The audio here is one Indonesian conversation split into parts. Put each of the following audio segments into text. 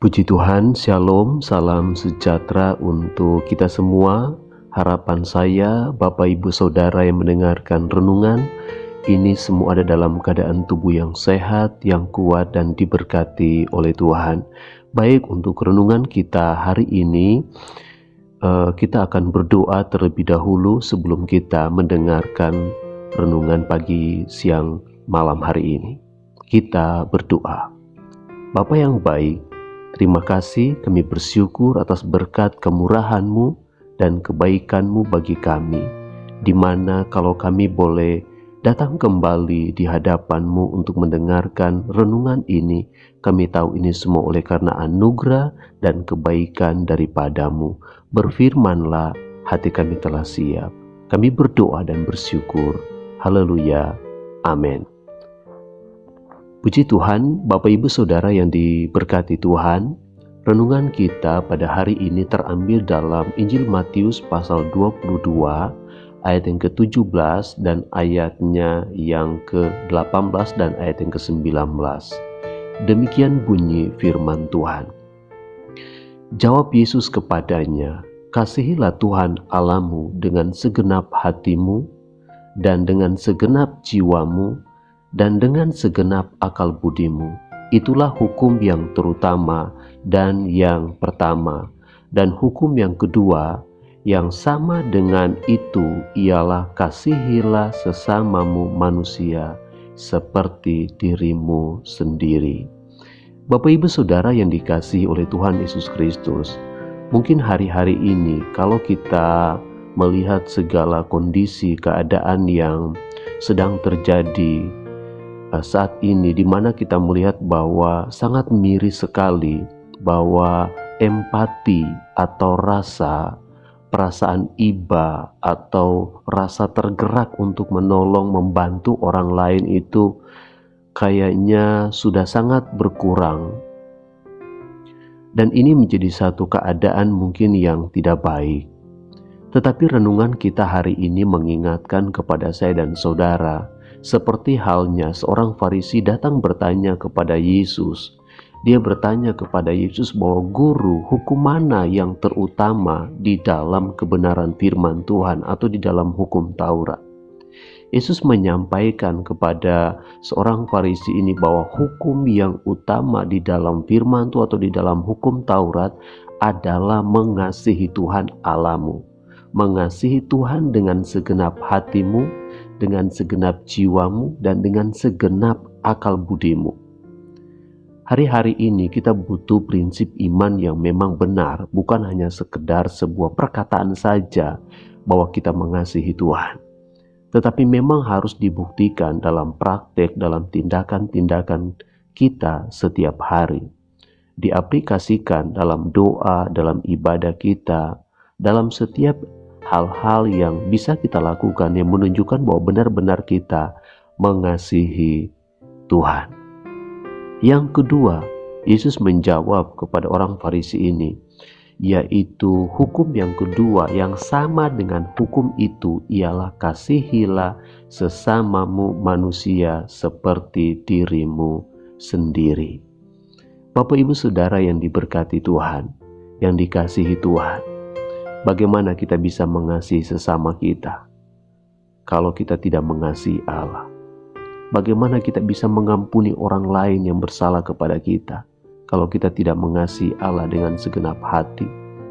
Puji Tuhan, Shalom, salam sejahtera untuk kita semua. Harapan saya, Bapak Ibu Saudara yang mendengarkan renungan, ini semua ada dalam keadaan tubuh yang sehat, yang kuat dan diberkati oleh Tuhan. Baik, untuk renungan kita hari ini, kita akan berdoa terlebih dahulu sebelum kita mendengarkan renungan pagi, siang, malam hari ini. Kita berdoa. Bapa yang baik, terima kasih, kami bersyukur atas berkat kemurahan-Mu dan kebaikan-Mu bagi kami, di mana kalau kami boleh datang kembali di hadapan-Mu untuk mendengarkan renungan ini, kami tahu ini semua oleh karena anugerah dan kebaikan daripada-Mu. Berfirmanlah, hati kami telah siap. Kami berdoa dan bersyukur. Haleluya. Amin. Puji Tuhan, Bapak Ibu Saudara yang diberkati Tuhan, renungan kita pada hari ini terambil dalam Injil Matius pasal 22, ayat yang ke-17 dan ayatnya yang ke-18 dan ayat yang ke-19. Demikian bunyi firman Tuhan. Jawab Yesus kepadanya, "Kasihilah Tuhan Allahmu dengan segenap hatimu dan dengan segenap jiwamu dan dengan segenap akal budimu. Itulah hukum yang terutama dan yang pertama. Dan hukum yang kedua yang sama dengan itu ialah kasihilah sesamamu manusia seperti dirimu sendiri." Bapak Ibu Saudara yang dikasihi oleh Tuhan Yesus Kristus, mungkin hari-hari ini kalau kita melihat segala kondisi keadaan yang sedang terjadi saat ini, di mana kita melihat bahwa sangat miris sekali bahwa empati atau perasaan iba atau rasa tergerak untuk menolong, membantu orang lain itu kayaknya sudah sangat berkurang. Dan ini menjadi satu keadaan mungkin yang tidak baik. Tetapi renungan kita hari ini mengingatkan kepada saya dan saudara, seperti halnya seorang Farisi datang bertanya kepada Yesus. Dia bertanya kepada Yesus bahwa, "Guru, hukum mana yang terutama di dalam kebenaran firman Tuhan atau di dalam hukum Taurat?" Yesus menyampaikan kepada seorang Farisi ini bahwa hukum yang utama di dalam firman Tuhan atau di dalam hukum Taurat adalah mengasihi Tuhan Allahmu. Mengasihi Tuhan dengan segenap hatimu, dengan segenap jiwamu, dan dengan segenap akal budimu. Hari-hari ini kita butuh prinsip iman yang memang benar, bukan hanya sekedar sebuah perkataan saja bahwa kita mengasihi Tuhan. Tetapi memang harus dibuktikan dalam praktek, dalam tindakan-tindakan kita setiap hari. Diaplikasikan dalam doa, dalam ibadah kita, dalam setiap hal-hal yang bisa kita lakukan yang menunjukkan bahwa benar-benar kita mengasihi Tuhan. Yang kedua, Yesus menjawab kepada orang Farisi ini, yaitu hukum yang kedua yang sama dengan hukum itu ialah kasihilah sesamamu manusia seperti dirimu sendiri. Bapak Ibu Saudara yang diberkati Tuhan, yang dikasihi Tuhan, bagaimana kita bisa mengasihi sesama kita kalau kita tidak mengasihi Allah? Bagaimana kita bisa mengampuni orang lain yang bersalah kepada kita kalau kita tidak mengasihi Allah dengan segenap hati,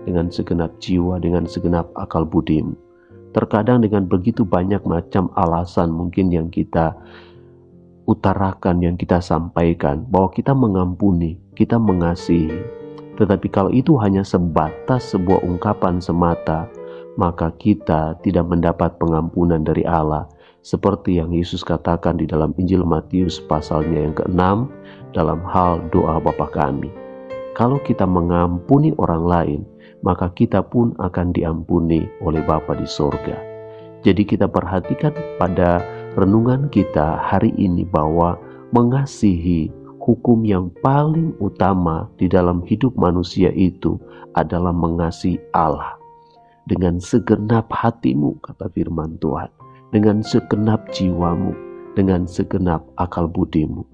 dengan segenap jiwa, dengan segenap akal budimu? Terkadang dengan begitu banyak macam alasan mungkin yang kita utarakan, yang kita sampaikan bahwa kita mengampuni, kita mengasihi. Tetapi kalau itu hanya sebatas sebuah ungkapan semata, maka kita tidak mendapat pengampunan dari Allah. Seperti yang Yesus katakan di dalam Injil Matius pasalnya yang ke-6 dalam hal doa Bapa kami. Kalau kita mengampuni orang lain, maka kita pun akan diampuni oleh Bapa di sorga. Jadi kita perhatikan pada renungan kita hari ini bahwa mengasihi, hukum yang paling utama di dalam hidup manusia itu adalah mengasihi Allah dengan segenap hatimu, kata firman Tuhan, dengan segenap jiwamu, dengan segenap akal budimu.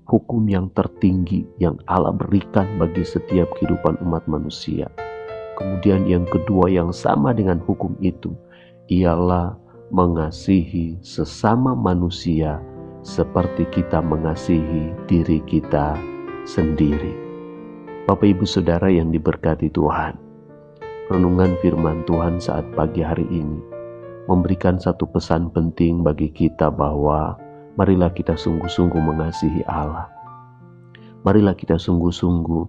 hukum yang tertinggi yang Allah berikan bagi setiap kehidupan umat manusia. Kemudian yang kedua yang sama dengan hukum itu ialah mengasihi sesama manusia seperti kita mengasihi diri kita sendiri. Bapak Ibu Saudara yang diberkati Tuhan, renungan firman Tuhan saat pagi hari ini memberikan satu pesan penting bagi kita bahwa marilah kita sungguh-sungguh mengasihi Allah. Marilah kita sungguh-sungguh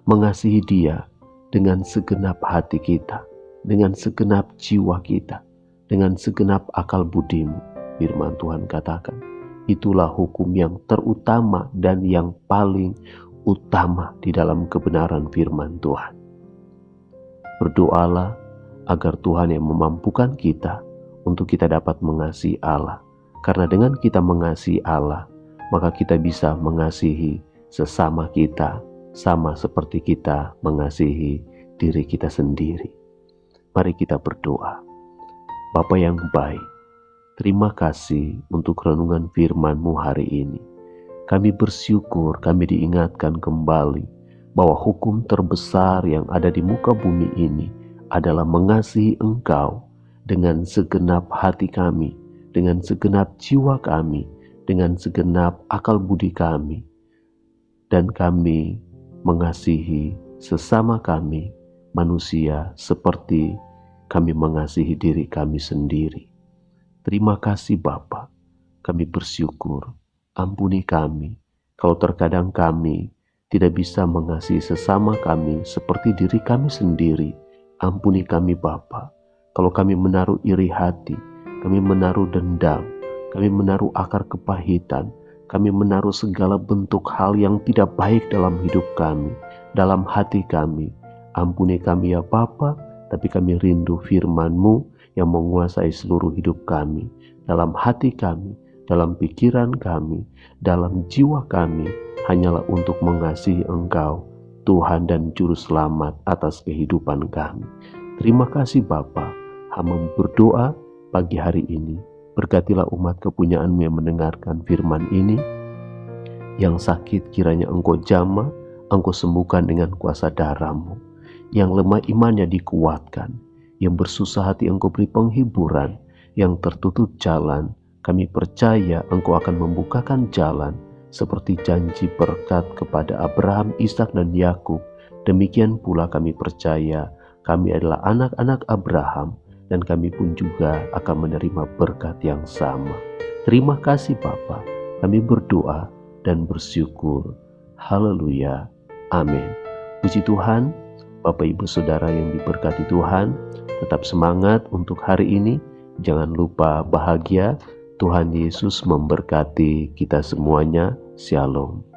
mengasihi Dia dengan segenap hati kita, dengan segenap jiwa kita, dengan segenap akal budimu. Firman Tuhan katakan, itulah hukum yang terutama dan yang paling utama di dalam kebenaran firman Tuhan. Berdoalah agar Tuhan yang memampukan kita untuk kita dapat mengasihi Allah. Karena dengan kita mengasihi Allah, maka kita bisa mengasihi sesama kita, sama seperti kita mengasihi diri kita sendiri. Mari kita berdoa. Bapa yang baik, terima kasih untuk renungan firman-Mu hari ini. Kami bersyukur kami diingatkan kembali bahwa hukum terbesar yang ada di muka bumi ini adalah mengasihi Engkau dengan segenap hati kami, dengan segenap jiwa kami, dengan segenap akal budi kami. Dan kami mengasihi sesama kami, manusia, seperti kami mengasihi diri kami sendiri. Terima kasih Bapa, kami bersyukur. Ampuni kami, kalau terkadang kami tidak bisa mengasihi sesama kami seperti diri kami sendiri. Ampuni kami Bapa, kalau kami menaruh iri hati, kami menaruh dendam, kami menaruh akar kepahitan, kami menaruh segala bentuk hal yang tidak baik dalam hidup kami, dalam hati kami. Ampuni kami ya Bapa, tapi kami rindu firman-Mu yang menguasai seluruh hidup kami, dalam hati kami, dalam pikiran kami, dalam jiwa kami, hanyalah untuk mengasihi Engkau, Tuhan dan Juru Selamat atas kehidupan kami. Terima kasih Bapa. Hamba berdoa pagi hari ini, berkatilah umat kepunyaan-Mu yang mendengarkan firman ini. Yang sakit kiranya Engkau jamah, Engkau sembuhkan dengan kuasa darah-Mu. Yang lemah imannya dikuatkan, yang bersusah hati Engkau beri penghiburan, yang tertutup jalan, kami percaya Engkau akan membukakan jalan, seperti janji berkat kepada Abraham, Ishak dan Yakub. Demikian pula kami percaya kami adalah anak-anak Abraham, dan kami pun juga akan menerima berkat yang sama. Terima kasih Bapa, kami berdoa dan bersyukur. Haleluya. Amin. Puji Tuhan, Bapak Ibu Saudara yang diberkati Tuhan, tetap semangat untuk hari ini. Jangan lupa bahagia. Tuhan Yesus memberkati kita semuanya. Shalom.